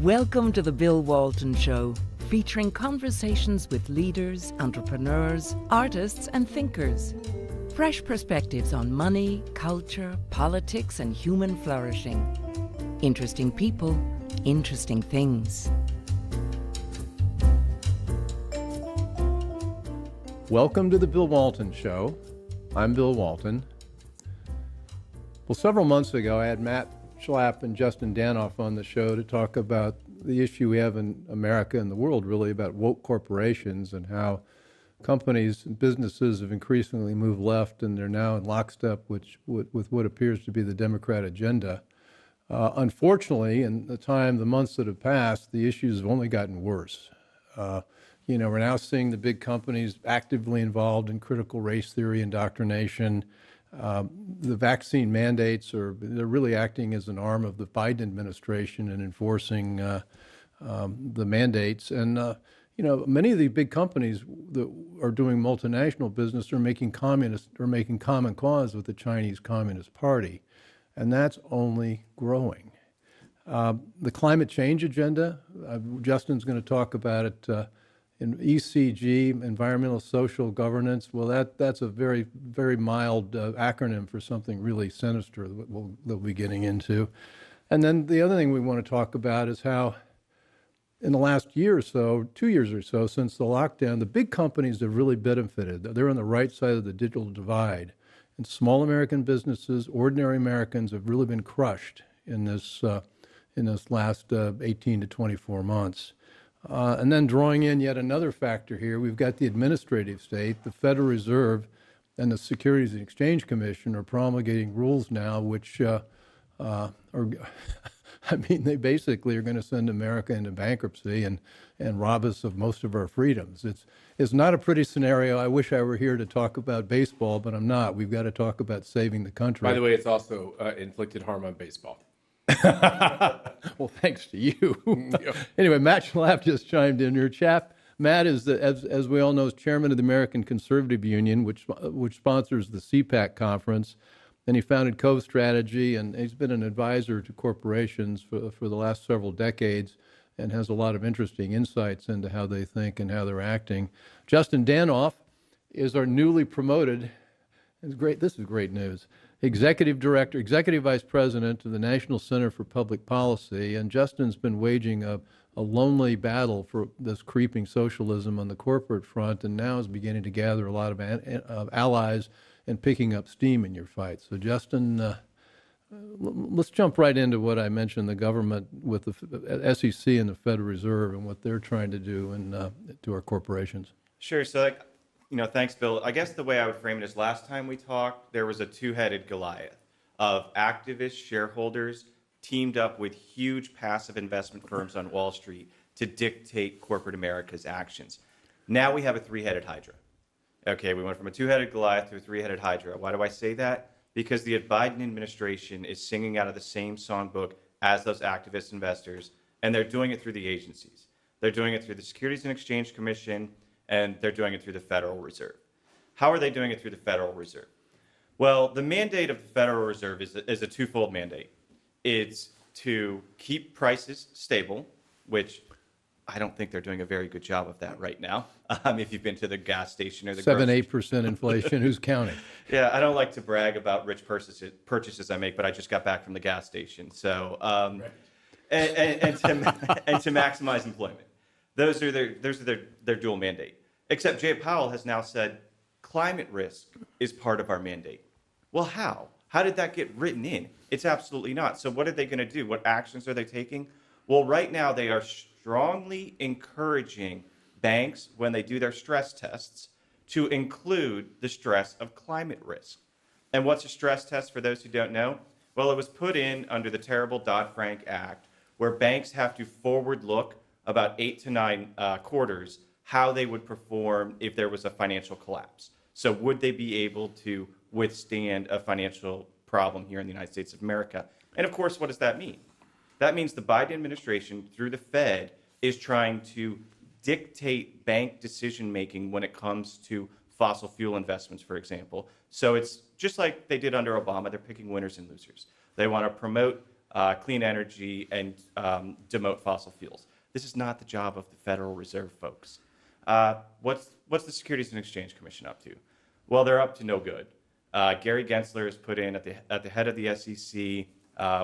Welcome to the Bill Walton Show, featuring conversations with leaders, entrepreneurs, artists, and thinkers. Fresh perspectives on money, culture, politics, and human flourishing. Interesting people, interesting things. Welcome to the Bill Walton Show. I'm Bill Walton. Well, several months ago, I had Matt Schlapp and Justin Danoff on the show to talk about the issue we have in America and the world, really, about woke corporations and how companies and businesses have increasingly moved left, and they're now in lockstep with what appears to be the Democrat agenda. Unfortunately, in the months that have passed, the issues have only gotten worse. We're now seeing the big companies actively involved in critical race theory indoctrination. The vaccine mandates they're really acting as an arm of the Biden administration and enforcing the mandates. And many of the big companies that are doing multinational business are making common cause with the Chinese Communist Party, and that's only growing. The climate change agenda, Justin's going to talk about it. In ECG, environmental social governance, well, that's a very, very mild acronym for something really sinister that we'll be getting into. And then the other thing we want to talk about is how in the last year or so, 2 years or so since the lockdown, the big companies have really benefited. They're on the right side of the digital divide. And small American businesses, ordinary Americans have really been crushed in this last 18 to 24 months. And then drawing in yet another factor here, we've got the administrative state, the Federal Reserve, and the Securities and Exchange Commission are promulgating rules now which they basically are going to send America into bankruptcy and rob us of most of our freedoms. It's not a pretty scenario. I wish I were here to talk about baseball, but I'm not. We've got to talk about saving the country. By the way, it's also inflicted harm on baseball. Well, thanks to you. Anyway, Matt Schlapp just chimed in here. Matt is, as we all know, is chairman of the American Conservative Union, which sponsors the CPAC conference, and he founded Cove Strategy, and he's been an advisor to corporations for the last several decades, and has a lot of interesting insights into how they think and how they're acting. Justin Danoff is our newly promoted. It's great. This is great news. Executive Vice President of the National Center for Public Policy, and Justin's been waging a lonely battle for this creeping socialism on the corporate front, and now is beginning to gather a lot of allies and picking up steam in your fight. So, Justin, let's jump right into what I mentioned: the government with the SEC and the Federal Reserve and what they're trying to do to our corporations. Sure. So, thanks, Bill. I guess the way I would frame it is last time we talked, there was a two-headed Goliath of activist shareholders teamed up with huge passive investment firms on Wall Street to dictate corporate America's actions. Now we have a three-headed hydra. Okay, we went from a two-headed Goliath to a three-headed hydra. Why do I say that? Because the Biden administration is singing out of the same songbook as those activist investors, and they're doing it through the agencies. They're doing it through the Securities and Exchange Commission, and they're doing it through the Federal Reserve. How are they doing it through the Federal Reserve? Well, the mandate of the Federal Reserve is a twofold mandate. It's to keep prices stable, which I don't think they're doing a very good job of that right now. If you've been to the gas station or the 7-8% inflation, who's counting? Yeah, I don't like to brag about rich purchases I make, but I just got back from the gas station. So, right. and to maximize employment. Those are their dual mandate. Except Jay Powell has now said climate risk is part of our mandate. Well, how? How did that get written in? It's absolutely not. So what are they going to do? What actions are they taking? Well, right now they are strongly encouraging banks, when they do their stress tests, to include the stress of climate risk. And what's a stress test for those who don't know? Well, it was put in under the terrible Dodd-Frank Act, where banks have to forward look about 8 to 9 quarters how they would perform if there was a financial collapse. So would they be able to withstand a financial problem here in the United States of America? And of course, what does that mean? That means the Biden administration, through the Fed, is trying to dictate bank decision-making when it comes to fossil fuel investments, for example. So it's just like they did under Obama. They're picking winners and losers. They want to promote clean energy, and demote fossil fuels. This is not the job of the Federal Reserve, folks. What's the Securities and Exchange Commission up to? Well, they're up to no good. Gary Gensler is put in at the head of the SEC,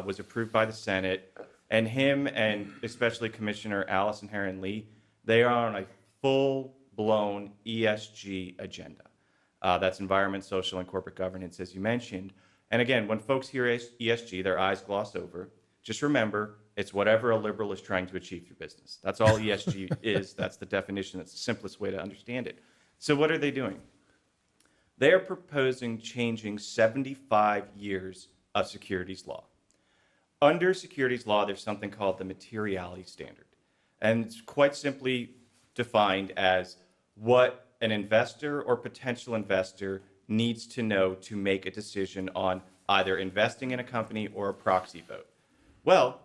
was approved by the Senate, and him and especially Commissioner Allison Herron-Lee, they are on a full-blown ESG agenda. That's environment, social, and corporate governance, as you mentioned. And again, when folks hear ESG, their eyes gloss over. Just remember, it's whatever a liberal is trying to achieve through business. That's all ESG is. That's the definition. That's the simplest way to understand it. So what are they doing? They are proposing changing 75 years of securities law. Under securities law, there's something called the materiality standard. And it's quite simply defined as what an investor or potential investor needs to know to make a decision on either investing in a company or a proxy vote. Well,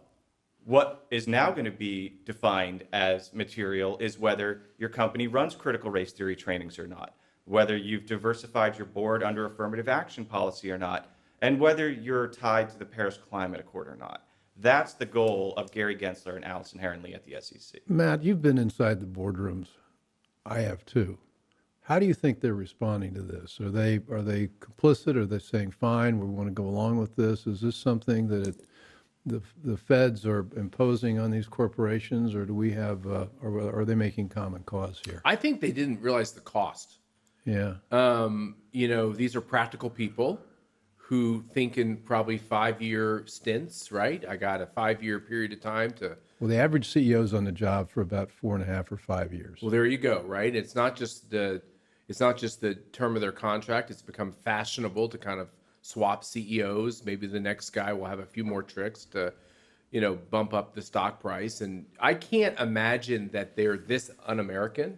what is now going to be defined as material is whether your company runs critical race theory trainings or not, whether you've diversified your board under affirmative action policy or not, and whether you're tied to the Paris Climate Accord or not. That's the goal of Gary Gensler and Allison Herron-Lee at the SEC. Matt, you've been inside the boardrooms. I have too. How do you think they're responding to this? Are they complicit? Are they saying, fine, we want to go along with this? Is this something that the feds are imposing on these corporations, or do we have, or are they making common cause here? I think they didn't realize the cost. Yeah. These are practical people who think in probably 5-year stints, right? I got a 5-year period of time to. Well, the average CEO's on the job for about 4.5 or 5 years. Well, there you go, right? It's not just the term of their contract. It's become fashionable to kind of swap CEOs. Maybe the next guy will have a few more tricks to, bump up the stock price. And I can't imagine that they're this un-American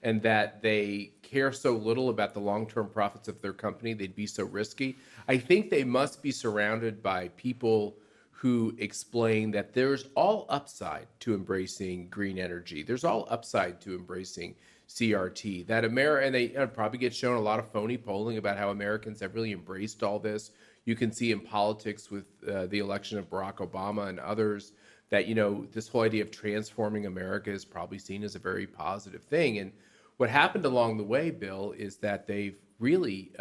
and that they care so little about the long-term profits of their company. They'd be so risky. I think they must be surrounded by people who explain that there's all upside to embracing green energy. There's all upside to embracing CRT. And they probably get shown a lot of phony polling about how Americans have really embraced all this. You can see in politics with the election of Barack Obama and others that, this whole idea of transforming America is probably seen as a very positive thing. And what happened along the way, Bill, is that they've really,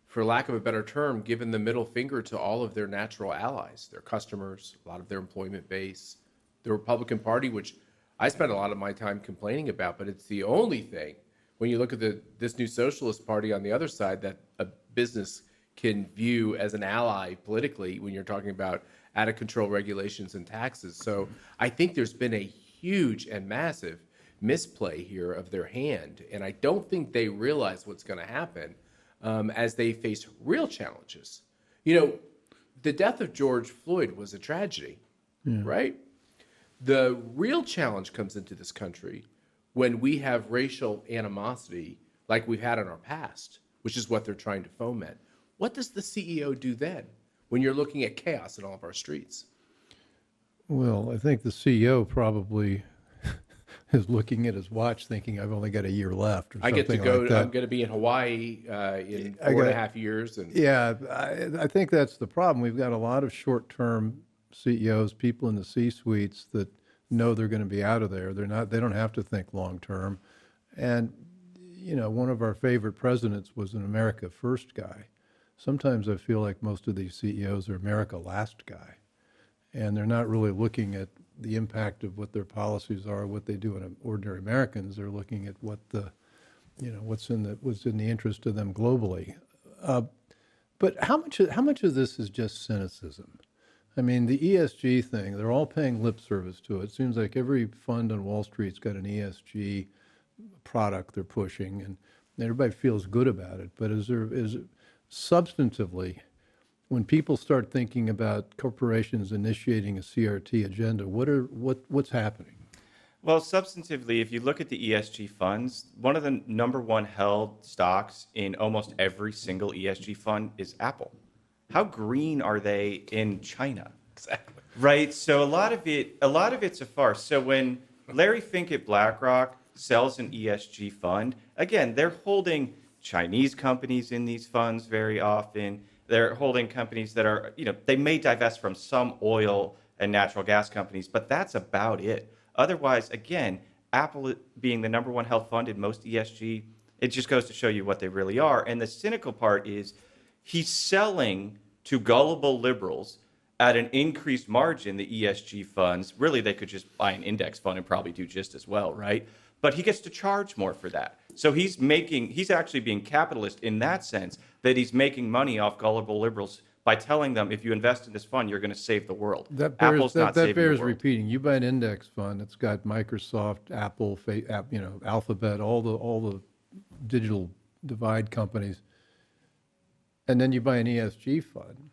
for lack of a better term, given the middle finger to all of their natural allies, their customers, a lot of their employment base, the Republican Party, which I spend a lot of my time complaining about, but it's the only thing, when you look at this new socialist party on the other side, that a business can view as an ally politically when you're talking about out-of-control regulations and taxes. So I think there's been a huge and massive misplay here of their hand, and I don't think they realize what's going to happen as they face real challenges. The death of George Floyd was a tragedy, right? The real challenge comes into this country when we have racial animosity like we've had in our past, which is what they're trying to foment. What does the CEO do then when you're looking at chaos in all of our streets? Well, I think the CEO probably is looking at his watch thinking, I've only got a year left or something like that. I'm going to be in Hawaii in 4.5 years. Yeah, I think that's the problem. We've got a lot of short-term CEOs, people in the C-suites that know they're going to be out of there. They don't have to think long-term. And, one of our favorite presidents was an America First guy. Sometimes I feel like most of these CEOs are America Last guy. And they're not really looking at the impact of what their policies are, what they do in ordinary Americans. They're looking at what what's in the interest of them globally. But how much of this is just cynicism? I mean, the ESG thing, they're all paying lip service to it. It seems like every fund on Wall Street's got an ESG product they're pushing, and everybody feels good about it. But is substantively, when people start thinking about corporations initiating a CRT agenda, what's happening? Well, substantively, if you look at the ESG funds, one of the number one held stocks in almost every single ESG fund is Apple. How green are they in China? Exactly. Right. So a lot of it's a farce. So when Larry Fink at Blackrock sells an ESG fund, again, they're holding Chinese companies in these funds very often. They're holding companies that are, they may divest from some oil and natural gas companies, but that's about it. Otherwise, again, Apple being the number one health fund in most ESG, it just goes to show you what they really are. And the cynical part is he's selling to gullible liberals at an increased margin, the ESG funds. Really, they could just buy an index fund and probably do just as well, right? But he gets to charge more for that. So he's actually being capitalist in that sense, that he's making money off gullible liberals by telling them, if you invest in this fund, you're going to save the world. Apple's not saving the world. That bears repeating. You buy an index fund that's got Microsoft, Apple, Alphabet, all the digital divide companies, and then you buy an ESG fund,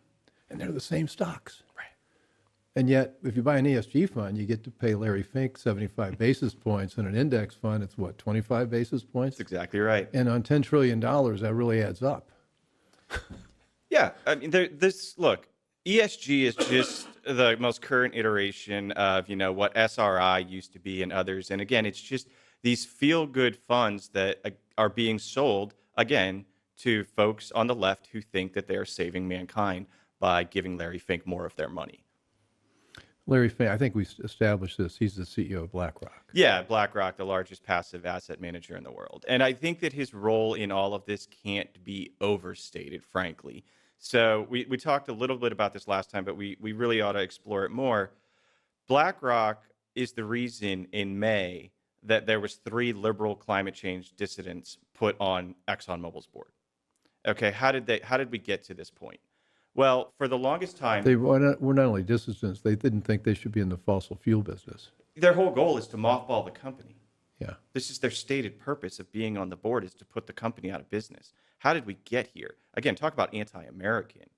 and they're the same stocks. Right. And yet, if you buy an ESG fund, you get to pay Larry Fink 75 basis points. In an index fund, it's what, 25 basis points? That's exactly right. And on $10 trillion, that really adds up. Yeah, I mean, look, ESG is just the most current iteration of, what SRI used to be and others. And again, it's just these feel-good funds that are being sold, again, to folks on the left who think that they are saving mankind by giving Larry Fink more of their money. Larry Fink, I think we established this. He's the CEO of Blackrock. Yeah, Blackrock, the largest passive asset manager in the world. And I think that his role in all of this can't be overstated, frankly. So we talked a little bit about this last time, but we really ought to explore it more. BlackRock is the reason in May that there was 3 liberal climate change dissidents put on ExxonMobil's board. Okay, how did we get to this point? Well, for the longest time, They were not only dissidents, they didn't think they should be in the fossil fuel business. their whole goal is to mothball the company. Yeah. This is their stated purpose of being on the board, is to put the company out of business. How did we get here? Again, talk about anti-American.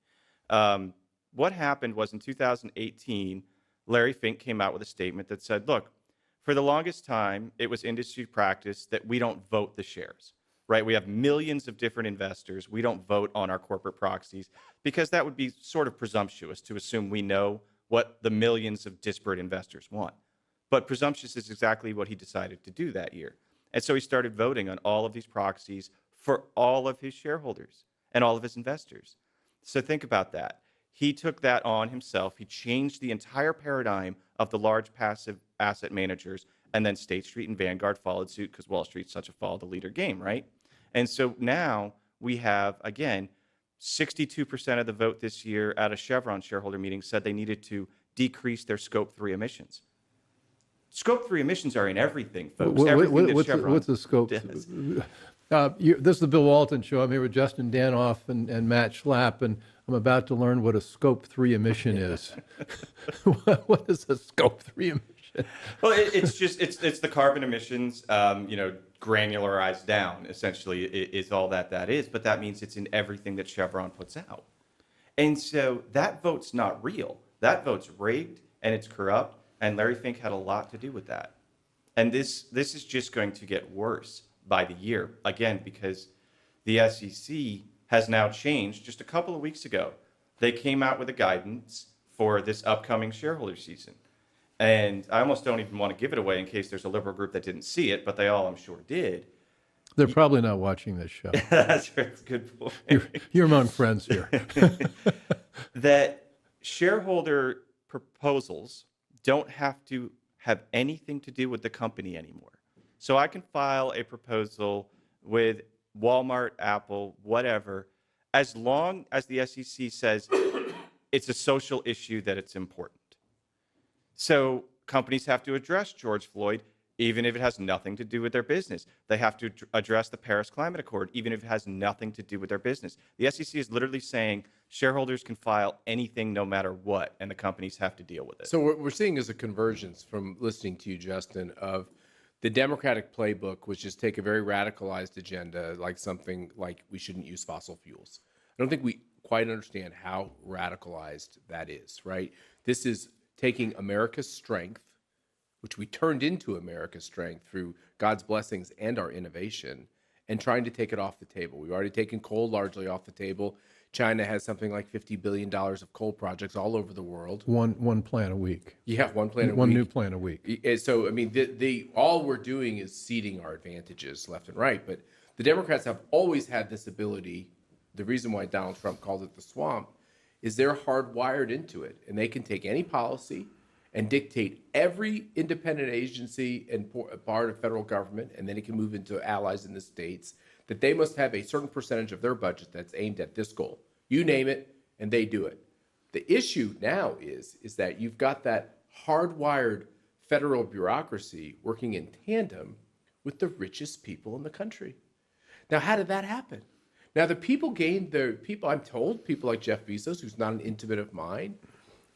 What happened was in 2018, Larry Fink came out with a statement that said, look, for the longest time, it was industry practice that we don't vote the shares, right? We have millions of different investors. We don't vote on our corporate proxies because that would be sort of presumptuous to assume we know what the millions of disparate investors want. But presumptuous is exactly what he decided to do that year. And so he started voting on all of these proxies for all of his shareholders and all of his investors. So think about that. He took that on himself. He changed the entire paradigm of the large passive asset managers, and then State Street and Vanguard followed suit because Wall Street's such a follow the leader game, right? And so now we have, again, 62% of the vote this year at a Chevron shareholder meeting said they needed to decrease their Scope 3 emissions. Scope 3 emissions are in everything, folks. Everything that Chevron what's the scope? does. This is the Bill Walton Show. I'm here with Justin Danoff and Matt Schlapp, and I'm about to learn what a Scope 3 emission is. What is a Scope 3 emission? Well, it's the carbon emissions, granularized down, essentially, is all that is. But that means it's in everything that Chevron puts out. And so that vote's not real. That vote's rigged, and it's corrupt, and Larry Fink had a lot to do with that. And this is just going to get worse by the year, again, because the SEC has now changed. Just a couple of weeks ago, they came out with a guidance for this upcoming shareholder season. And I almost don't even want to give it away in case there's a liberal group that didn't see it, but they all, I'm sure, did. They're probably not watching this show. That's a good point. You're among friends here. That shareholder proposals don't have to have anything to do with the company anymore. So I can file a proposal with Walmart, Apple, whatever, as long as the SEC says it's a social issue that it's important. So companies have to address George Floyd, even if it has nothing to do with their business. They have to address the Paris Climate Accord, even if it has nothing to do with their business. The SEC is literally saying shareholders can file anything no matter what, and the companies have to deal with it. So what we're seeing is a convergence from listening to you, Justin, of the Democratic playbook, which is take a very radicalized agenda, like something like we shouldn't use fossil fuels. I don't think we quite understand how radicalized that is, right? This is taking America's strength, which we turned into America's strength through God's blessings and our innovation, and trying to take it off the table. We've already taken coal largely off the table. China has something like $50 billion of coal projects all over the world. One plant a week. Yeah, one plant a week. One new plant a week. So, I mean, all we're doing is ceding our advantages left and right. But the Democrats have always had this ability the reason why Donald Trump called it the swamp is they're hardwired into it, and they can take any policy and dictate every independent agency and part of federal government, and then it can move into allies in the states, that they must have a certain percentage of their budget that's aimed at this goal. You name it, and they do it. The issue now is that you've got that hardwired federal bureaucracy working in tandem with the richest people in the country. Now, how did that happen? Now, the people I'm told, people like Jeff Bezos, who's not an intimate of mine,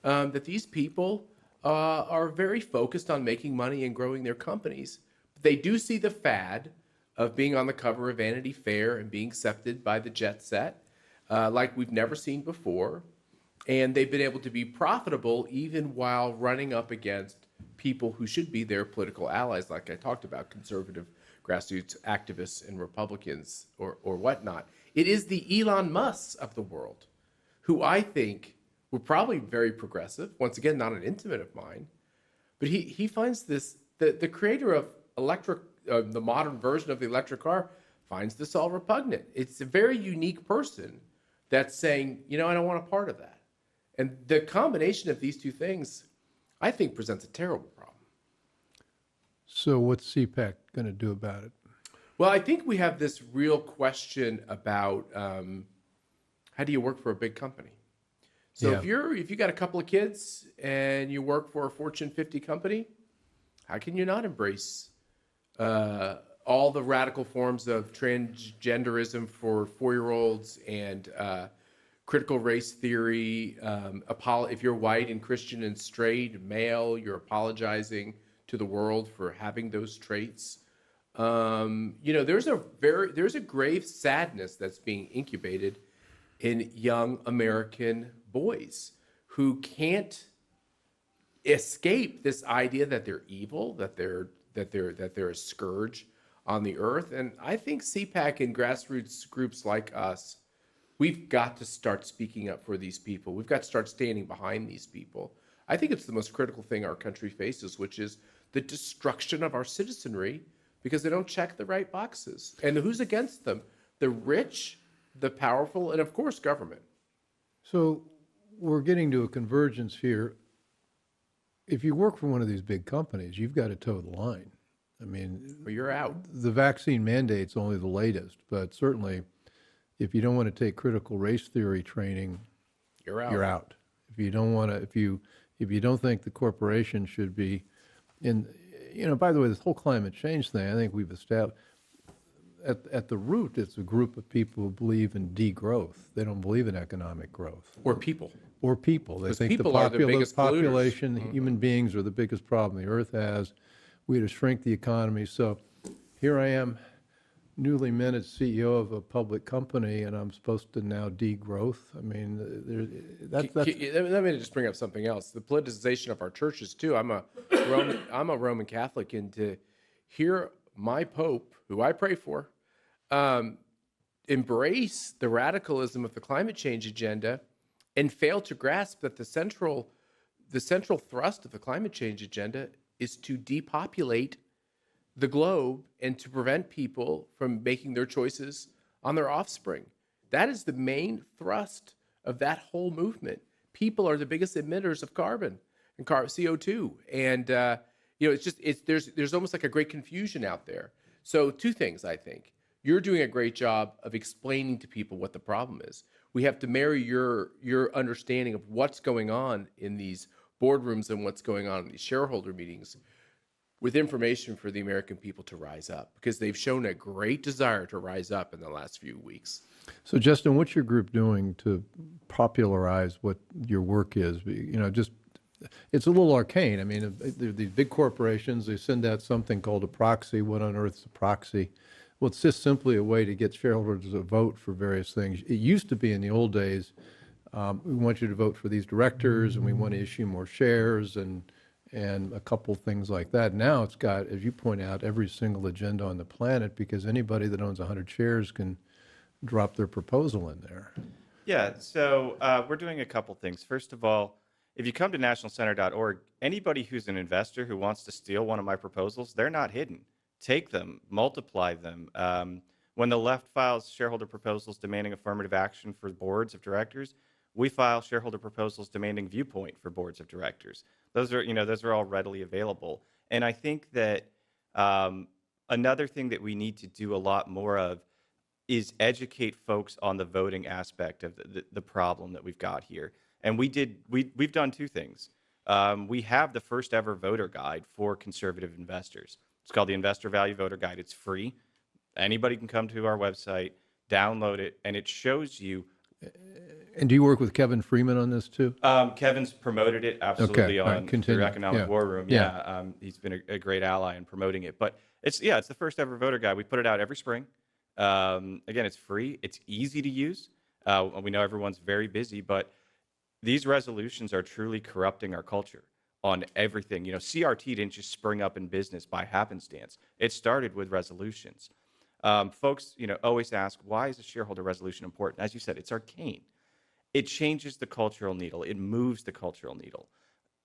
that these people are very focused on making money and growing their companies. But they do see the fad of being on the cover of Vanity Fair and being accepted by the jet set like we've never seen before. And they've been able to be profitable even while running up against people who should be their political allies, like I talked about, conservative grassroots activists and Republicans or whatnot. It is the Elon Musks of the world, who I think were probably very progressive. Once again, not an intimate of mine, but he finds this, the creator of the modern version of the electric car finds this all repugnant. It's a very unique person that's saying, I don't want a part of that. And the combination of these two things, I think, presents a terrible problem. So what's CPAC going to do about it? Well, I think we have this real question about how do you work for a big company? So if you got a couple of kids and you work for a Fortune 50 company, how can you not embrace all the radical forms of transgenderism for 4-year-olds and critical race theory? If you're white and Christian and straight, male, you're apologizing to the world for having those traits. There's a grave sadness that's being incubated in young American boys who can't escape this idea that they're evil, that they're a scourge on the earth. And I think CPAC and grassroots groups like us, we've got to start speaking up for these people. We've got to start standing behind these people. I think it's the most critical thing our country faces, which is the destruction of our citizenry because they don't check the right boxes. And who's against them? The rich, the powerful, and of course, government. So we're getting to a convergence here. If you work for one of these big companies, you've got to toe the line. I mean, well, you're out. The vaccine mandate's only the latest, but certainly if you don't want to take critical race theory training, you're out. You're out. If you don't want to, if you don't think the corporation should be in, by the way, this whole climate change thing, I think we've established at the root, it's a group of people who believe in degrowth. They don't believe in economic growth. Or people. They think people are the biggest population, polluters. Human beings are the biggest problem the earth has. We had to shrink the economy. So here I am, newly minted CEO of a public company, and I'm supposed to now degrowth. I mean, that's. Let me just bring up something else. The politicization of our churches too. I'm a Roman Catholic, and to hear my Pope, who I pray for, embrace the radicalism of the climate change agenda, and fail to grasp that the central thrust of the climate change agenda is to depopulate the globe and to prevent people from making their choices on their offspring. That is the main thrust of that whole movement. People are the biggest emitters of carbon and CO2, and there's almost like a great confusion out there. So two things, I think. You're doing a great job of explaining to people what the problem is. We have to marry your understanding of what's going on in these boardrooms and what's going on in these shareholder meetings with information for the American people to rise up, because they've shown a great desire to rise up in the last few weeks. So, Justin, what's your group doing to popularize what your work is? It's a little arcane. I mean, these big corporations, they send out something called a proxy. What on earth is a proxy? Well, it's just simply a way to get shareholders to vote for various things. It used to be in the old days, we want you to vote for these directors, and we want to issue more shares, and a couple things like that. Now it's got, as you point out, every single agenda on the planet, because anybody that owns 100 shares can drop their proposal in there. Yeah, so we're doing a couple things. First of all, if you come to nationalcenter.org, anybody who's an investor who wants to steal one of my proposals, they're not hidden. Take them, multiply them. When the left files shareholder proposals demanding affirmative action for boards of directors, we file shareholder proposals demanding viewpoint for boards of directors. Those are all readily available. And I think that another thing that we need to do a lot more of is educate folks on the voting aspect of the problem that we've got here. And we've done two things. We have the first ever voter guide for conservative investors. It's called the Investor Value Voter Guide. It's free. Anybody can come to our website, download it, and it shows you. And do you work with Kevin Freeman on this too? Kevin's promoted it absolutely on through Economic War Room. Yeah. He's been a great ally in promoting it. But it's the first ever voter guide. We put it out every spring. Again, it's free. It's easy to use. We know everyone's very busy, but these resolutions are truly corrupting our culture on everything. CRT didn't just spring up in business by happenstance. It started with resolutions. Folks, always ask, why is a shareholder resolution important? As you said, it's arcane. It changes the cultural needle. It moves the cultural needle.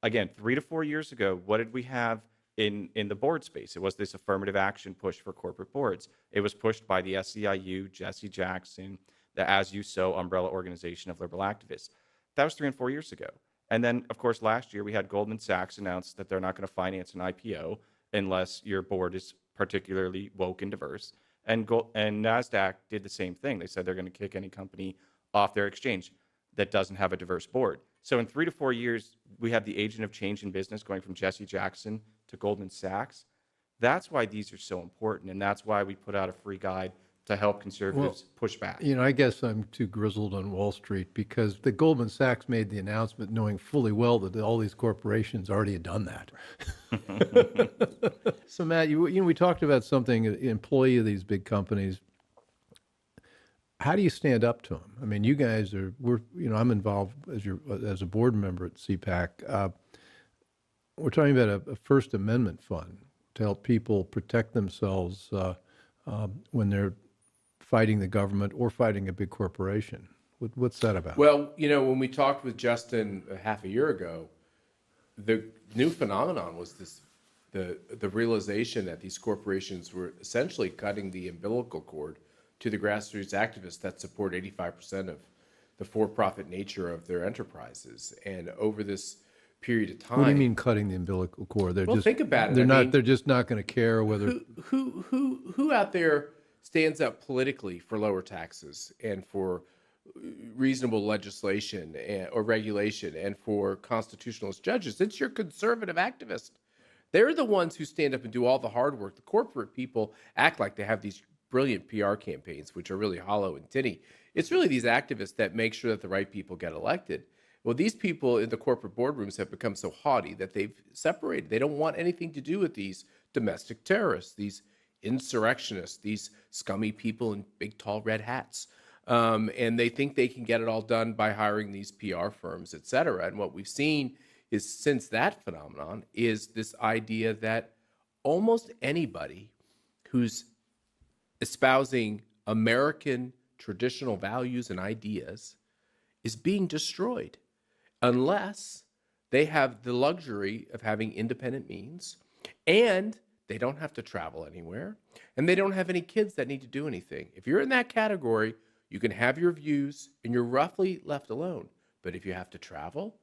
Again, 3 to 4 years ago, what did we have in the board space? It was this affirmative action push for corporate boards. It was pushed by the SEIU, Jesse Jackson, the As You Sow umbrella organization of liberal activists. That was 3 and 4 years ago. And then, of course, last year we had Goldman Sachs announce that they're not going to finance an IPO unless your board is particularly woke and diverse. And NASDAQ did the same thing. They said they're going to kick any company off their exchange that doesn't have a diverse board. So in 3 to 4 years, we have the agent of change in business going from Jesse Jackson to Goldman Sachs. That's why these are so important, and that's why we put out a free guide to help conservatives push back. I guess I'm too grizzled on Wall Street because the Goldman Sachs made the announcement knowing fully well that all these corporations already had done that. So Matt, we talked about something, an employee of these big companies. How do you stand up to them? I mean, you guys I'm involved as a board member at CPAC. We're talking about a First Amendment fund to help people protect themselves when they're fighting the government or fighting a big corporation. What's that about? Well, when we talked with Justin half a year ago, the new phenomenon was the realization that these corporations were essentially cutting the umbilical cord to the grassroots activists that support 85% of the for-profit nature of their enterprises. And over this period of time, what do you mean cutting the umbilical cord? Think about it. They're just not going to care whether who out there stands up politically for lower taxes and for reasonable legislation or regulation and for constitutionalist judges. It's your conservative activists. They're the ones who stand up and do all the hard work. The corporate people act like they have these brilliant PR campaigns, which are really hollow and tinny. It's really these activists that make sure that the right people get elected. Well, these people in the corporate boardrooms have become so haughty that they've separated. They don't want anything to do with these domestic terrorists, these insurrectionists, these scummy people in big, tall red hats. And they think they can get it all done by hiring these PR firms, et cetera. And what we've seen is, since that phenomenon, is this idea that almost anybody who's espousing American traditional values and ideas is being destroyed unless they have the luxury of having independent means, and they don't have to travel anywhere, and they don't have any kids that need to do anything. If you're in that category, you can have your views and you're roughly left alone. But if you have to travel,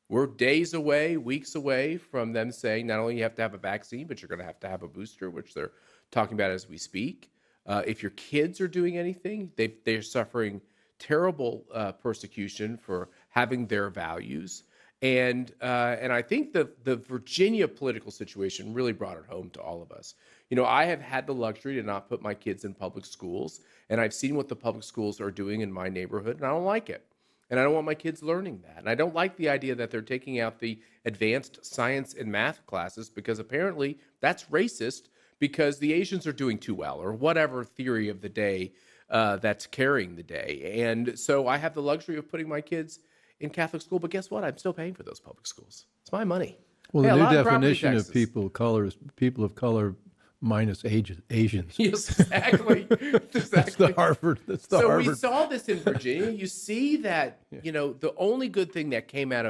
we're days away, weeks away from them saying not only you have to have a vaccine, but you're going to have a booster, which they're talking about as we speak. If your kids are doing anything, they're suffering terrible persecution for having their values. And I think the Virginia political situation really brought it home to all of us. I have had the luxury to not put my kids in public schools, and I've seen what the public schools are doing in my neighborhood, and I don't like it. And I don't want my kids learning that. And I don't like the idea that they're taking out the advanced science and math classes because apparently that's racist because the Asians are doing too well, or whatever theory of the day that's carrying the day. And so I have the luxury of putting my kids in Catholic school, but guess what? I'm still paying for those public schools. It's my money. Well, the new definition of people of color is people of color minus Asians. Yes, exactly. That's the Harvard. We saw this in Virginia. You see that, the only good thing that came out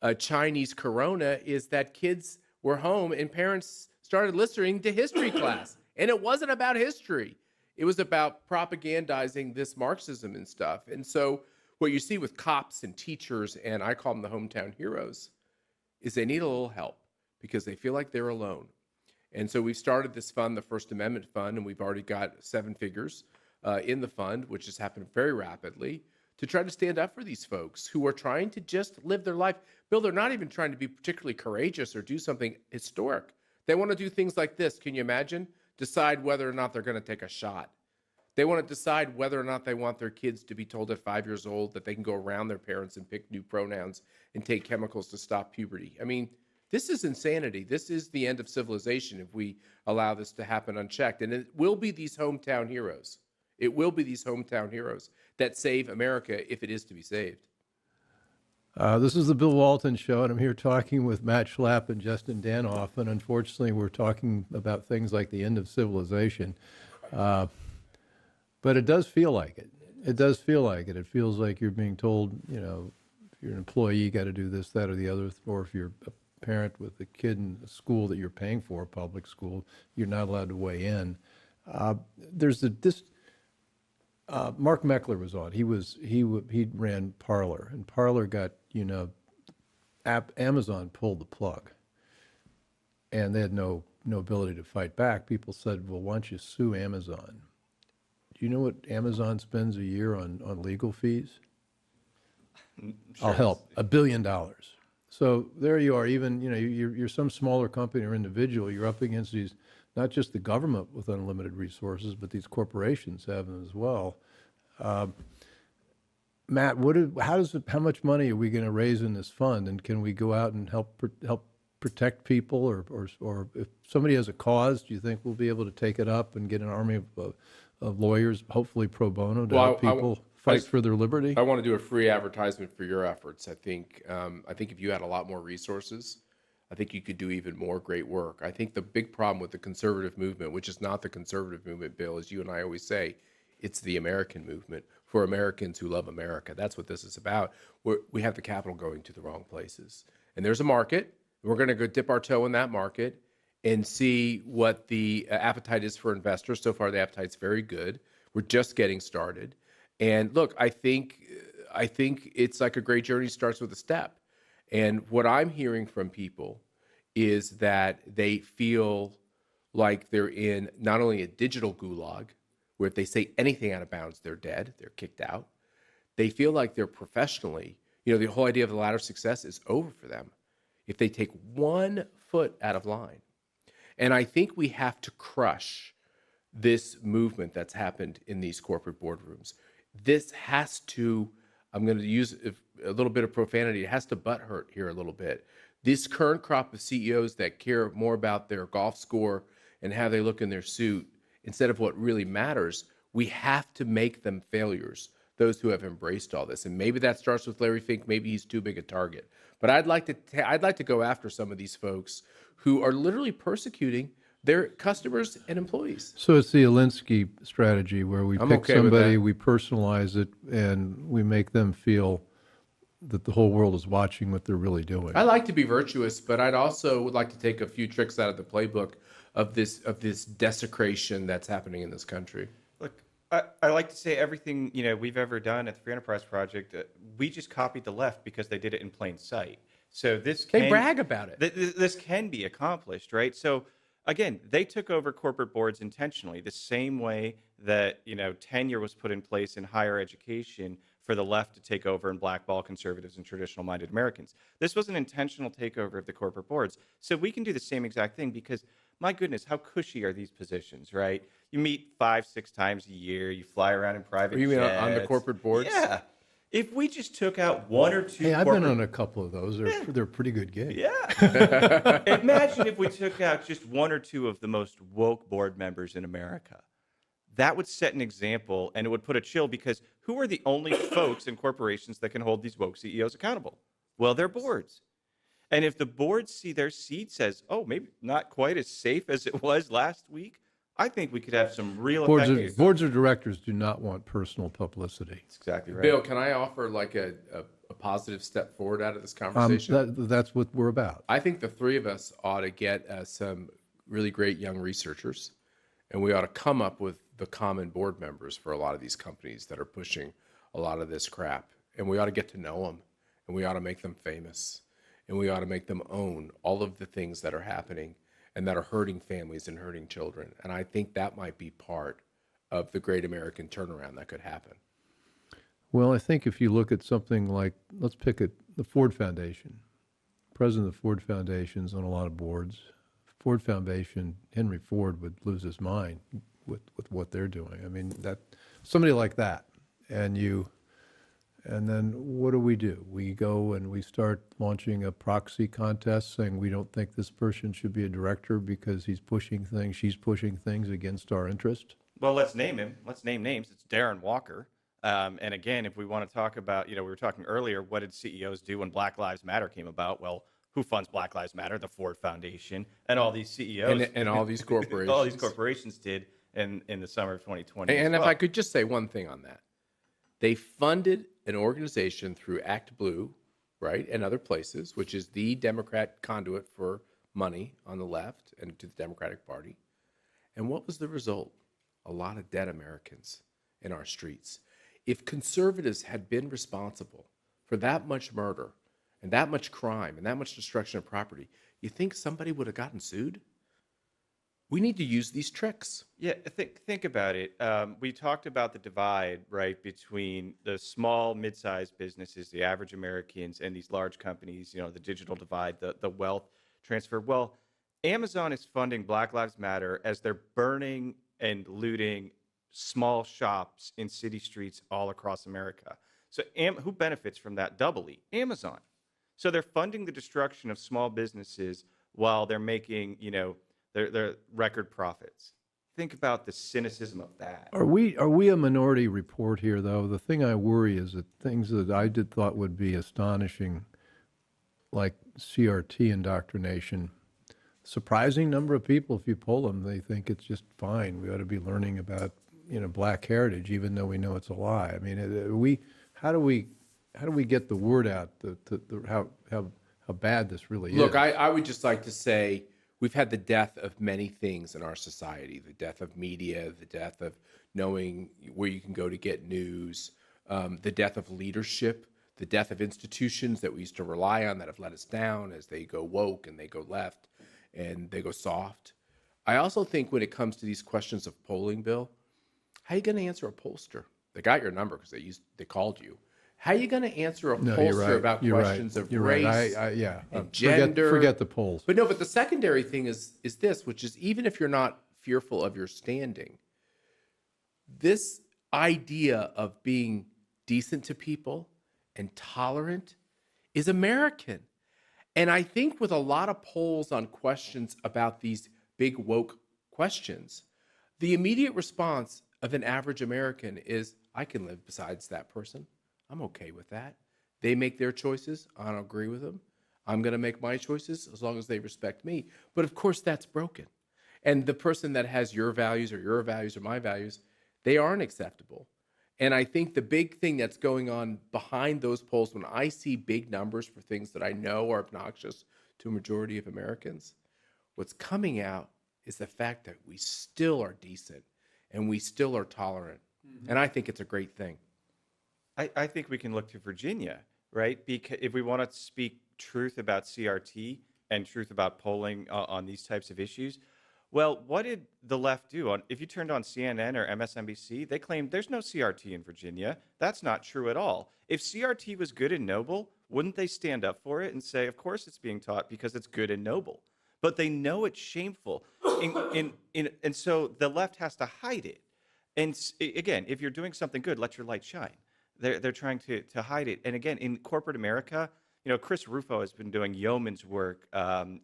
of Chinese corona is that kids were home and parents started listening to history class. And it wasn't about history. It was about propagandizing this Marxism and stuff. And so what you see with cops and teachers, and I call them the hometown heroes, is they need a little help because they feel like they're alone. And so we've started this fund, the First Amendment Fund, and we've already got 7 figures in the fund, which has happened very rapidly, to try to stand up for these folks who are trying to just live their life. Bill, they're not even trying to be particularly courageous or do something historic. They want to do things like this. Can you imagine? Decide whether or not they're going to take a shot. They want to decide whether or not they want their kids to be told at 5 years old that they can go around their parents and pick new pronouns and take chemicals to stop puberty. I mean, this is insanity. This is the end of civilization if we allow this to happen unchecked. And it will be these hometown heroes. It will be these hometown heroes that save America if it is to be saved. This is the Bill Walton Show, and I'm here talking with Matt Schlapp and Justin Danoff, and unfortunately we're talking about things like the end of civilization. But it does feel like it. It does feel like it. It feels like you're being told, you know, if you're an employee, you got to do this, that, or the other, or if you're a parent with a kid in a school that you're paying for, a public school, you're not allowed to weigh in. Mark Meckler was on. He ran Parler, and Parler got, you know, Amazon pulled the plug, and they had no ability to fight back. People said, well, why don't you sue Amazon? Do you know what Amazon spends a year on legal fees? Sure. I'll help. $1 billion. So there you are. Even, you know, you're some smaller company or individual. You're up against these, not just the government with unlimited resources, but these corporations have them as well. Matt, how much money are we going to raise in this fund, and can we go out and help protect people, or if somebody has a cause, do you think we'll be able to take it up and get an army of lawyers, hopefully pro bono, to help people fight for their liberty? I want to do a free advertisement for your efforts. I think if you had a lot more resources, I think you could do even more great work. I think the big problem with the conservative movement, which is not the conservative movement, Bill, as you and I always say, it's the American movement for Americans who love America. That's what this is about. We have the capital going to the wrong places. And there's a market. We're going to go dip our toe in that market and see what the appetite is for investors. So far, the appetite's very good. We're just getting started. And look, I think it's like a great journey starts with a step. And what I'm hearing from people is that they feel like they're in not only a digital gulag, where if they say anything out of bounds, they're dead, they're kicked out. They feel like they're professionally, you know, the whole idea of the ladder of success is over for them if they take 1 foot out of line. And I think we have to crush this movement that's happened in these corporate boardrooms. This has to, I'm going to use a little bit of profanity, it has to butt hurt here a little bit. This current crop of CEOs that care more about their golf score and how they look in their suit instead of what really matters, we have to make them failures, those who have embraced all this. And maybe that starts with Larry Fink. Maybe he's too big a target. But I'd like to go after some of these folks who are literally persecuting their customers and employees. So it's the Alinsky strategy, where we pick somebody, we personalize it, and we make them feel that the whole world is watching what they're really doing. I like to be virtuous, but I'd also would like to take a few tricks out of the playbook of this desecration that's happening in this country. Look, I like to say everything, you know, we've ever done at the Free Enterprise Project, we just copied the left because they did it in plain sight. So they brag about it. This can be accomplished, right? So again, they took over corporate boards intentionally, the same way that, you know, tenure was put in place in higher education for the left to take over and blackball conservatives and traditional-minded Americans. This was an intentional takeover of the corporate boards. So we can do the same exact thing because, my goodness, how cushy are these positions, right? You meet 5-6 times a year. You fly around in private jets. You mean on the corporate boards? Yeah. If we just took out 1 or 2 Hey, I've been on a couple of those. They're pretty good gigs. Yeah. Imagine if we took out just 1 or 2 of the most woke board members in America. That would set an example, and it would put a chill, because who are the only folks in corporations that can hold these woke CEOs accountable? Well, they're boards. And if the boards see their seats as, oh, maybe not quite as safe as it was last week, I think we could have some real effective... Boards of directors do not want personal publicity. That's exactly right. Bill, can I offer like a positive step forward out of this conversation? That's what we're about. I think the 3 of us ought to get some really great young researchers, and we ought to come up with the common board members for a lot of these companies that are pushing a lot of this crap. And we ought to get to know them, and we ought to make them famous, and we ought to make them own all of the things that are happening and that are hurting families and hurting children. And I think that might be part of the great American turnaround that could happen. Well, I think if you look at something like, let's pick it, the Ford Foundation. President of the Ford Foundation's on a lot of boards. Ford Foundation, Henry Ford would lose his mind with what they're doing. I mean, that somebody like that, and then what do? We go and we start launching a proxy contest saying we don't think this person should be a director because he's pushing things, she's pushing things against our interest. Well, let's name him. Let's name names. It's Darren Walker. And again, if we want to talk about, we were talking earlier, what did CEOs do when Black Lives Matter came about? Well, who funds Black Lives Matter? The Ford Foundation and all these CEOs and all these corporations. all these corporations did in the summer of 2020. And if I could just say one thing on that. They funded an organization through Act Blue, right, and other places, which is the Democrat conduit for money on the left and to the Democratic Party. And what was the result? A lot of dead Americans in our streets. If conservatives had been responsible for that much murder and that much crime and that much destruction of property, you think somebody would have gotten sued? We need to use these tricks. Yeah, think about it. We talked about the divide, right, between the small, mid-sized businesses, the average Americans, and these large companies, the digital divide, the wealth transfer. Well, Amazon is funding Black Lives Matter as they're burning and looting small shops in city streets all across America. So who benefits from that doubly? Amazon. So they're funding the destruction of small businesses while they're making, their record profits. Think about the cynicism of that. Are we a minority report here, though? The thing I worry is that things that I thought would be astonishing, like CRT indoctrination, surprising number of people, if you poll them, they think it's just fine. We ought to be learning about Black heritage, even though we know it's a lie. I mean, how do we get the word out how bad this really is? Look, I would just like to say we've had the death of many things in our society, the death of media, the death of knowing where you can go to get news, the death of leadership, the death of institutions that we used to rely on that have let us down as they go woke and they go left and they go soft. I also think when it comes to these questions of polling, Bill, how are you going to answer a pollster? They got your number because they called you. How are you going to answer a pollster about questions of race and gender? Forget the polls. But the secondary thing is this, which is even if you're not fearful of your standing, this idea of being decent to people and tolerant is American. And I think with a lot of polls on questions about these big woke questions, the immediate response of an average American is, I can live besides that person. I'm okay with that. They make their choices. I don't agree with them. I'm going to make my choices as long as they respect me. But of course, that's broken. And the person that has your values or my values, they aren't acceptable. And I think the big thing that's going on behind those polls, when I see big numbers for things that I know are obnoxious to a majority of Americans, what's coming out is the fact that we still are decent and we still are tolerant. Mm-hmm. And I think it's a great thing. I think we can look to Virginia, right? Because if we want to speak truth about CRT and truth about polling on these types of issues, well, what did the left do? If you turned on CNN or MSNBC, they claimed there's no CRT in Virginia. That's not true at all. If CRT was good and noble, wouldn't they stand up for it and say, of course it's being taught because it's good and noble? But they know it's shameful. And so the left has to hide it. And again, if you're doing something good, let your light shine. They're trying to hide it. And again, in corporate America, Chris Rufo has been doing yeoman's work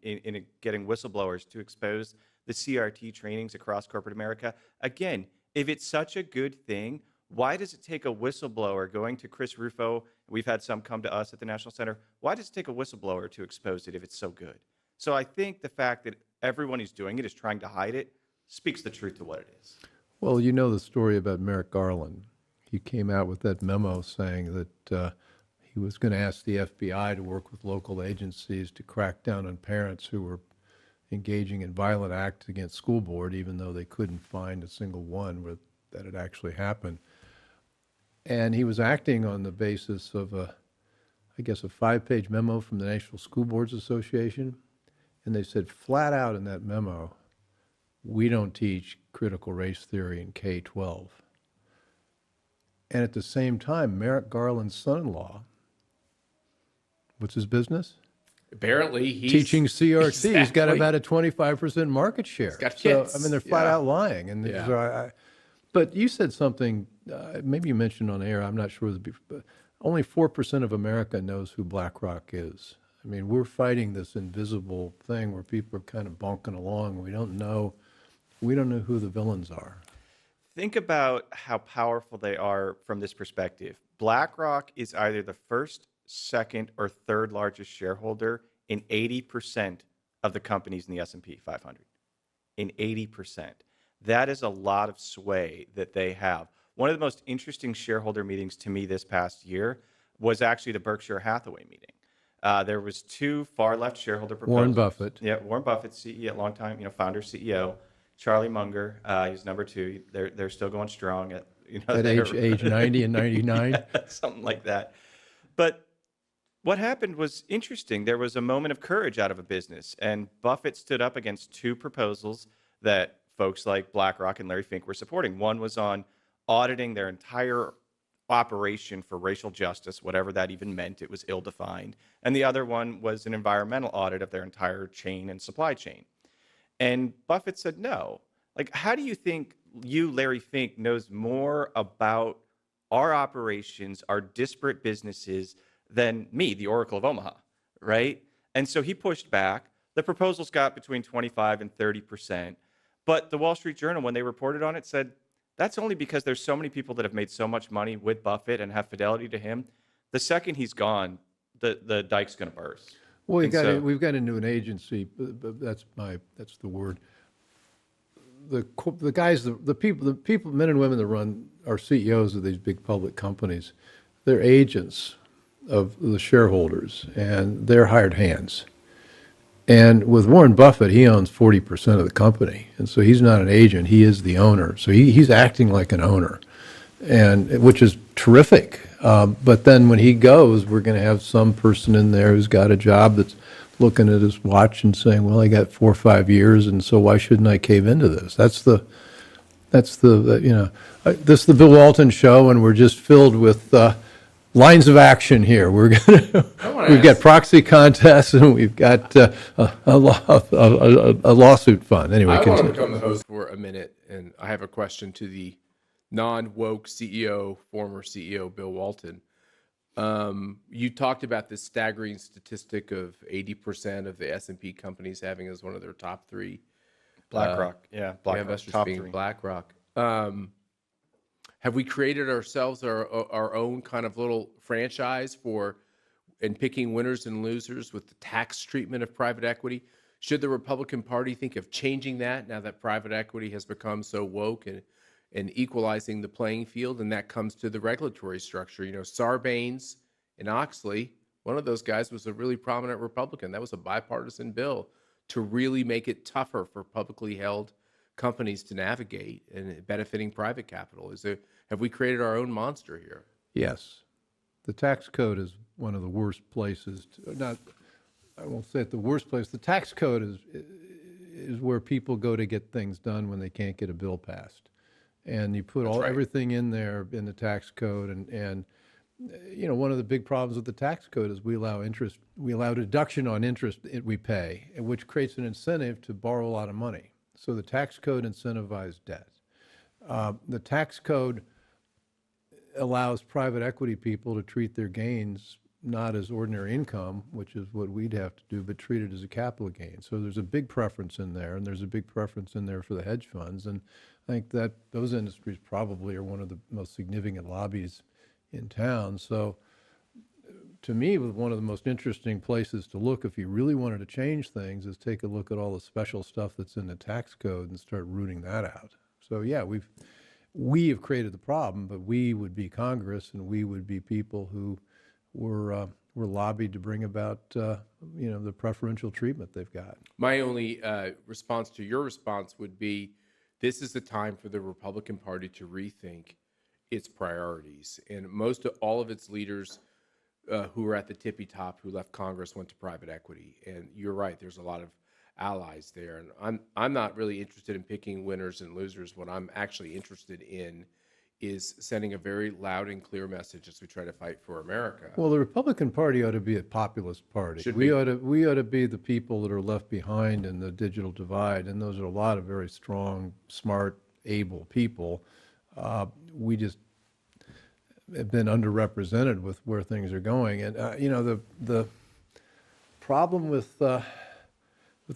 in getting whistleblowers to expose the CRT trainings across corporate America. Again, if it's such a good thing, why does it take a whistleblower going to Chris Rufo? We've had some come to us at the National Center. Why does it take a whistleblower to expose it if it's so good? So I think the fact that everyone who's doing it is trying to hide it speaks the truth to what it is. Well, you know the story about Merrick Garland. He came out with that memo saying that he was going to ask the FBI to work with local agencies to crack down on parents who were engaging in violent acts against school board, even though they couldn't find a single one where that had actually happened. And he was acting on the basis of a 5-page memo from the National School Boards Association. And they said flat out in that memo, we don't teach critical race theory in K-12. And at the same time, Merrick Garland's son-in-law, what's his business? Apparently, he's Teaching CRT. Exactly. He's got about a 25% market share. He's got so, kids. I mean, they're flat Yeah. out lying. And Yeah. so but you said something, maybe you mentioned on air, I'm not sure, but only 4% of America knows who Blackrock is. I mean, we're fighting this invisible thing where people are kind of bonking along. We don't know who the villains are. Think about how powerful they are from this perspective. BlackRock is either the first, second, or third largest shareholder in 80% of the companies in the S&P 500. In 80%. That is a lot of sway that they have. One of the most interesting shareholder meetings to me this past year was actually the Berkshire Hathaway meeting. There was two far left shareholder proposals. Warren Buffett. Yeah, Warren Buffett, CEO, long time, founder, CEO. Charlie Munger, he's number 2. They're still going strong at At age 90 and 99. Yeah, something like that. But what happened was interesting. There was a moment of courage out of a business, and Buffett stood up against two proposals that folks like BlackRock and Larry Fink were supporting. One was on auditing their entire operation for racial justice, whatever that even meant. It was ill-defined. And the other one was an environmental audit of their entire chain and supply chain. And Buffett said no. Like, how do you think Larry Fink, knows more about our operations, our disparate businesses, than me, the Oracle of Omaha, right? And so he pushed back. The proposals got between 25 and 30%. But the Wall Street Journal, when they reported on it, said, that's only because there's so many people that have made so much money with Buffett and have fidelity to him. The second he's gone, the dike's going to burst. Well, we've got into an agency. That's the word. The guys, the people, men and women that run are CEOs of these big public companies. They're agents of the shareholders, and they're hired hands. And with Warren Buffett, he owns 40% of the company, and so he's not an agent; he is the owner. So he's acting like an owner, and which is terrific. But then when he goes, we're going to have some person in there who's got a job that's looking at his watch and saying, "Well, I got 4 or 5 years, and so why shouldn't I cave into this?" This is the Bill Walton show, and we're just filled with lines of action here. We've got proxy contests, and we've got a lawsuit fund. Anyway, I want to become the host for a minute, and I have a question to the non-woke CEO, former CEO Bill Walton. You talked about this staggering statistic of 80% of the S&P companies having as one of their top 3 BlackRock, BlackRock, investors top being 3. BlackRock. Have we created ourselves our own kind of little franchise in picking winners and losers with the tax treatment of private equity? Should the Republican Party think of changing that now that private equity has become so woke and equalizing the playing field? And that comes to the regulatory structure. Sarbanes and Oxley, one of those guys was a really prominent Republican. That was a bipartisan bill to really make it tougher for publicly held companies to navigate and benefiting private capital. Have we created our own monster here? Yes. The tax code is one of the worst places I won't say it the worst place. The tax code is where people go to get things done when they can't get a bill passed. And you put everything in there in the tax code, and one of the big problems with the tax code is we allow deduction on interest we pay, which creates an incentive to borrow a lot of money. So the tax code incentivizes debt. The tax code allows private equity people to treat their gains not as ordinary income, which is what we'd have to do, but treat it as a capital gain. So there's a big preference in there, and there's a big preference in there for the hedge funds. And I think that those industries probably are one of the most significant lobbies in town. So to me, one of the most interesting places to look if you really wanted to change things is take a look at all the special stuff that's in the tax code and start rooting that out. So yeah, we have created the problem, but we would be Congress, and we would be people who were lobbied to bring about the preferential treatment they've got. My only response to your response would be this is the time for the Republican Party to rethink its priorities. And all of its leaders who were at the tippy top, who left Congress, went to private equity. And you're right, there's a lot of allies there. And I'm not really interested in picking winners and losers. What I'm actually interested in is sending a very loud and clear message as we try to fight for America. Well, the Republican Party ought to be a populist party. Should we be. ought to be the people that are left behind in the digital divide, and those are a lot of very strong, smart, able people. We just have been underrepresented with where things are going, and the problem with the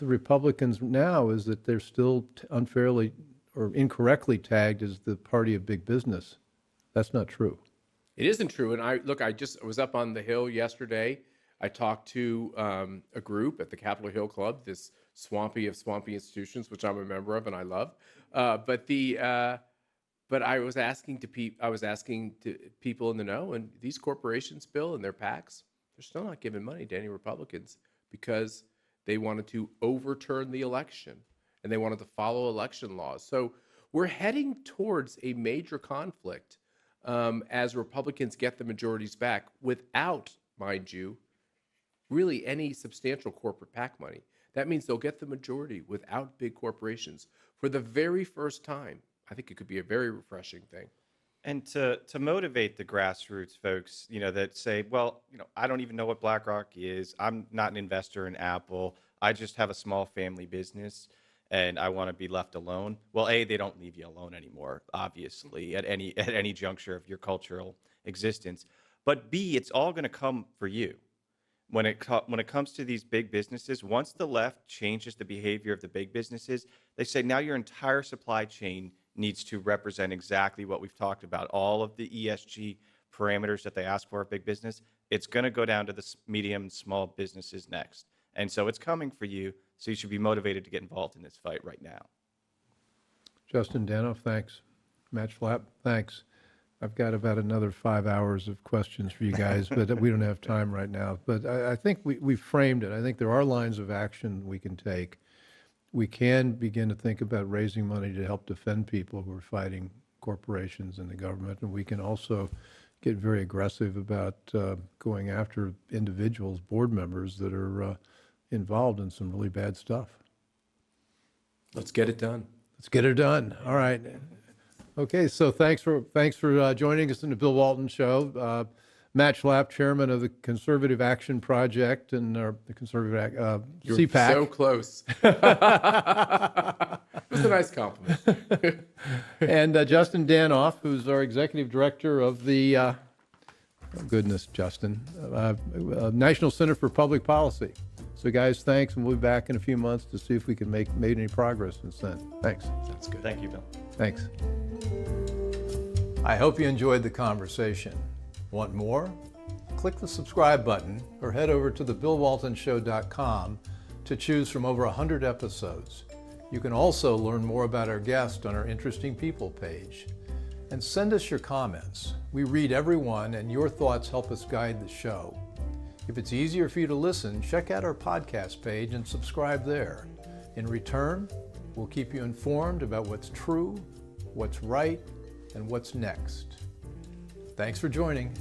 Republicans now is that they're still unfairly or incorrectly tagged as the party of big business. That's not true. It isn't true. And I was up on the Hill yesterday. I talked to a group at the Capitol Hill Club, this swampy of swampy institutions, which I'm a member of and I love. But I was asking to people in the know, and these corporations, Bill, and their PACs, they're still not giving money to any Republicans because they wanted to overturn the election. And they wanted to follow election laws. So we're heading towards a major conflict as Republicans get the majorities back without, mind you, really any substantial corporate PAC money. That means they'll get the majority without big corporations for the very first time. I think it could be a very refreshing thing. And to motivate the grassroots folks, that say, well, I don't even know what Blackrock is. I'm not an investor in Apple. I just have a small family business. And I want to be left alone. Well, A, they don't leave you alone anymore, obviously, at any juncture of your cultural existence. But B, it's all going to come for you. When it comes to these big businesses, once the left changes the behavior of the big businesses, they say now your entire supply chain needs to represent exactly what we've talked about, all of the ESG parameters that they ask for a big business. It's going to go down to the medium and small businesses next. And so it's coming for you. So you should be motivated to get involved in this fight right now. Justin Danoff, thanks. Matt Schlapp, thanks. I've got about another 5 hours of questions for you guys, but we don't have time right now. But I think we framed it. I think there are lines of action we can take. We can begin to think about raising money to help defend people who are fighting corporations and the government, and we can also get very aggressive about going after individuals, board members that are involved in some really bad stuff. Let's get it done. Let's get it done. All right. Okay, so thanks for joining us in the Bill Walton Show. Matt Schlapp, chairman of the Conservative Action Project and the Conservative You're CPAC. so close. It was a nice compliment. And Justin Danoff, who's our executive director of the, oh goodness, Justin, National Center for Public Policy. So guys, thanks, and we'll be back in a few months to see if we can made any progress since then. Thanks. That's good. Thank you, Bill. Thanks. I hope you enjoyed the conversation. Want more? Click the subscribe button or head over to thebillwaltonshow.com to choose from over 100 episodes. You can also learn more about our guest on our Interesting People page. And send us your comments. We read every one, and your thoughts help us guide the show. If it's easier for you to listen, check out our podcast page and subscribe there. In return, we'll keep you informed about what's true, what's right, and what's next. Thanks for joining.